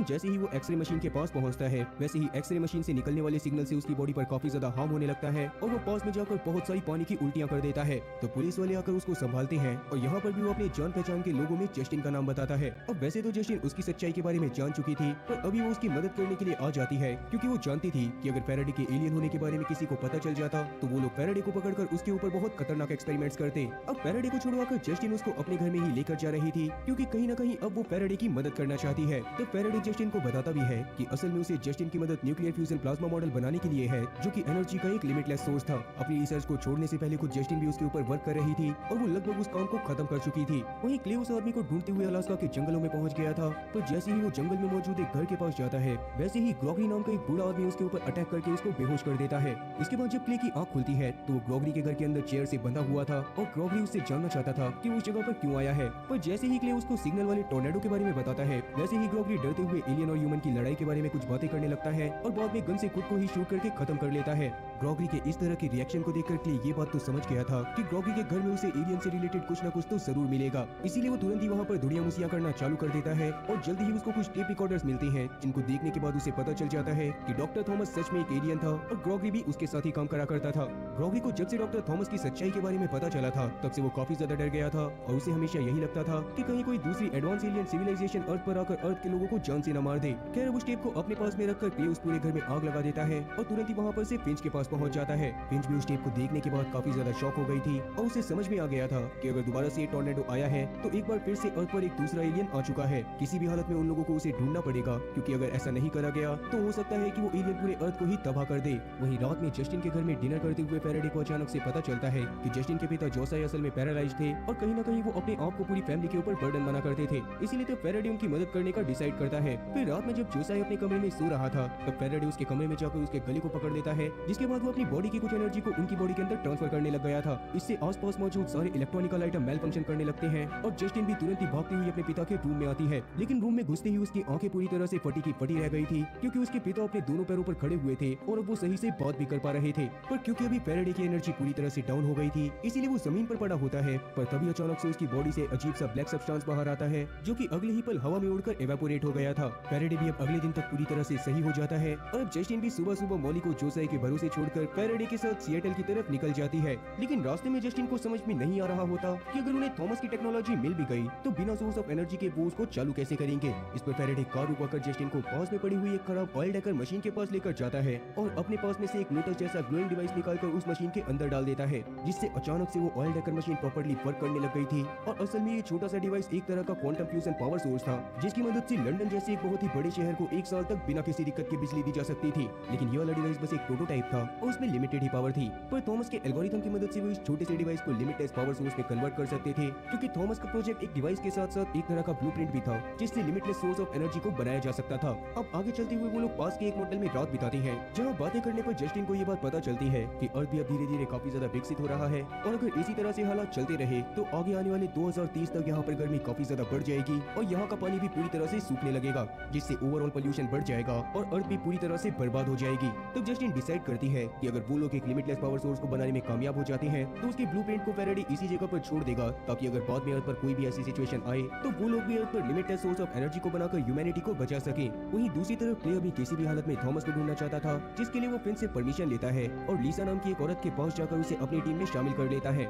जैसे ही वो x ray machine के पास पहुंचता है, वैसे ही एक्सरे मशीन से निकलने वाले सिग्नल से उसकी बॉडी पर काफी ज्यादा हार्म होने लगता है और वो पास में जाकर बहुत सारी पानी की उल्टियां कर देता है। तो पुलिस वाले आकर उसको संभालते हैं और यहाँ पर भी वो अपने जान पहचान के लोगों में जस्टिन का नाम बताता है। अब वैसे तो जस्टिन उसकी सच्चाई के बारे में जान चुकी थी, पर अभी वो उसकी मदद करने के लिए आ जाती है, क्योंकि वो जानती थी कि अगर फैराडे के एलियन होने के बारे में किसी को पता चल जाता तो वो लोग फैराडे को पकड़कर उसके ऊपर बहुत खतरनाक एक्सपेरिमेंट्स करते। अब फैराडे को छुड़वाकर जस्टिन उसको अपने घर में ही लेकर जा रही थी, क्योंकि कहीं न कहीं अब वो फैराडे की मदद करना चाहती है। तो फैराडे जस्टिन को बताता भी है कि असल में उसे जस्टिन की मदद न्यूक्लियर फ्यूजन प्लाज्मा मॉडल बनाने के लिए है, जो कि एनर्जी का एक लिमिटलेस सोर्स था। अपनी रिसर्च को छोड़ने से पहले खुद जस्टिन भी उसके ऊपर वर्क कर रही थी और वो लगभग उस काम को खत्म कर चुकी थी। वहीं क्ले उस आदमी को ढूंढते हुए अलास्का के जंगलों में पहुंच गया था। तो जैसे ही वो जंगल में मौजूद एक घर के पास जाता है, वैसे ही ग्रॉगरी नाम का एक बूढ़ा आदमी उसके ऊपर अटैक करके उसको बेहोश कर देता है। इसके बाद जब क्ले की आंख खुलती है तो वो ग्रॉगरी के घर के अंदर चेयर से बंधा हुआ था और ग्रॉगरी उससे जानना चाहता था कि उस जगह पर क्यों आया है। पर जैसे ही क्ले उसको सिग्नल वाले टोर्नेडो के बारे में बताता है, वैसे ही ग्रॉगरी डरते हुए एलियन और ह्यूमन की लड़ाई के बारे में कुछ बातें करने लगता है और बाद में गन से खुद को ही शूट करके खत्म कर लेता है। ग्रॉगरी के इस तरह के रिएक्शन को देखकर क्ले ये बात तो समझ गया था कि ग्रॉगरी के घर में उसे एलियन से रिलेटेड कुछ न कुछ तो जरूर मिलेगा। इसीलिए वो तुरंत ही वहाँ पर धुड़िया मुसिया करना चालू कर देता है और जल्दी ही उसको कुछ टेप रिकॉर्डर्स मिलते हैं, जिनको देखने के बाद उसे पता चल जाता है कि डॉक्टर थॉमस सच में एक एलियन था और ग्रॉगरी भी उसके साथ ही काम करा करता था। ग्रॉगरी को जब से डॉक्टर थॉमस की सच्चाई के बारे में पता चला था, तब से वो काफी ज्यादा डर गया था और उसे हमेशा यही लगता था कि कहीं कोई दूसरी एडवांस एलियन सिविलाइजेशन अर्थ पर आकर अर्थ के लोगों को जान से न मार दे। खैर उस टेप को अपने पास में रखकर क्ले उस पूरे घर में आग लगा देता है और तुरंत ही वहाँ पर से फिंच के पास पहुँच जाता है। फिंच भी उस टेप को देखने के बाद काफी ज्यादा शॉक हो गई थी और उसे समझ में आ गया था कि अगर दोबारा से ये टॉर्नेडो आया है तो एक बार फिर से अर्थ पर एक दूसरा एलियन आ चुका है। किसी भी हालत में उन लोगों को उसे ढूंढना पड़ेगा, क्योंकि अगर ऐसा नहीं करा गया तो हो सकता है कि वो एलियन पूरे अर्थ को ही तबाह कर दे। वहीं रात में जस्टिन के घर में डिनर करते हुए फैराडे को अचानक से पता चलता है कि जस्टिन के पिता जोसाई असल में पैरालाइज थे और कहीं न कहीं वो अपने आप को पूरी फैमिली के ऊपर बर्डन बना करते थे। इसीलिए तो फैराडे उनकी मदद करने का डिसाइड करता है। फिर रात में जब जोसाई अपने कमरे में सो रहा था, तब फैराडे उसके कमरे में जाकर उसके गले को पकड़ लेता है, जिसके बाद वो अपनी बॉडी की कुछ एनर्जी को उनकी बॉडी के अंदर ट्रांसफर करने लग गया था। इससे आसपास मौजूद सारे इलेक्ट्रॉनिकल आइटम मेल फंक्शन करने लगते हैं और जस्टिन भी तुरंत ही भागती हुई अपने पिता के रूम में आती है। लेकिन रूम में घुसते ही उसकी आंखें पूरी तरह से फटी की फटी रह गई थी, क्योंकि उसके पिता अपने दोनों पैरों पर खड़े हुए थे और अब वो सही से बात भी कर पा रहे थे। पर क्योंकि अभी फैराडे की एनर्जी पूरी तरह से डाउन हो गई थी, इसीलिए वो जमीन पर पड़ा होता है। पर तभी अचानक से उसकी बॉडी से अजीब सा ब्लैक सब्सटेंस बाहर आता है, जो कि अगले ही पल हवा में उड़कर एवेपोरेट हो गया था। फैराडे भी अब अगले दिन तक पूरी तरह से सही हो जाता है और अब जस्टिन भी सुबह सुबह मॉली को जोसाई के भरोसे छोड़कर फैराडे के साथ सिएटल की तरफ निकल जाती है। लेकिन रास्ते में जस्टिन को समझ में नहीं आ रहा होता कि अगर उन्हें थॉमस की टेक्नोलॉजी मिल भी गई तो बिना सोर्स ऑफ एनर्जी के वो उसको चालू कैसे करेंगे। इस पर फैराडे कार रुकवाकर जस्टिन को पास में पड़ी हुई एक खराब ऑयल डेकर मशीन के पास लेकर जाता है और अपने पास में से एक लोटस जैसा ग्लोइंग डिवाइस निकालकर उस मशीन के अंदर डाल देता है, जिससे अचानक से वो oil decker machine properly work करने लग गई थी। और असल में ये छोटा सा डिवाइस एक तरह का क्वांटम फ्यूजन पावर सोर्स था, जिसकी मदद से लंदन जैसे एक बहुत ही बड़े शहर को एक साल तक बिना किसी दिक्कत के बिजली दी जा सकती थी। लेकिन ये वाला डिवाइस बस एक प्रोटोटाइप था और उसमें लिमिटेड ही पावर थी। पर थॉमस के एल्गोरिथम की मदद से वो इस छोटे से डिवाइस को लिमिटलेस पावर सोर्स में कन्वर्ट कर सकते थे, क्योंकि थॉमस का प्रोजेक्ट एक डिवाइस के साथ साथ एक तरह का ब्लूप्रिंट भी था, जिससे लिमिटलेस सोर्स ऑफ एनर्जी को बनाया जा सकता था। अब आगे चलते हुए वो लोग पास के एक मोटल में रात बिताते हैं, जहाँ बातें करने पर जस्टिन को ये बात पता चलती है कि अर्थ भी अब धीरे धीरे काफी ज्यादा विकसित हो रहा है और अगर इसी तरह से हालात चलते रहे तो आगे आने वाले 2030 तक यहाँ पर गर्मी काफी ज्यादा बढ़ जाएगी और यहाँ का पानी भी पूरी तरह से सूखने लगेगा, जिससे ओवरऑल पोल्यूशन बढ़ जाएगा और अर्थ भी पूरी तरह से बर्बाद हो जाएगी। तो जस्टिन डिसाइड करती है कि अगर वो लोग एक लिमिटलेस पावर सोर्स को बनाने में कामयाब हो जाते हैं तो उसके ब्लूप्रिंट को फैराडे इसी जगह पर छोड़ देगा, ताकि अगर बाद में अर्थ पर कोई भी ऐसी सिचुएशन आए तो वो लोग भी अर्थ पर लिमिटलेस सोर्स ऑफ एनर्जी को बनाकर ह्यूमैनिटी को बचा सके। वहीं दूसरी तरफ क्ले अभी किसी भी हालत में थॉमस को ढूंढना चाहता था, जिसके लिए वो फिन से परमिशन लेता है और लीसा नाम की एक औरत के पास जाकर उसे अपनी टीम में शामिल कर लेता है।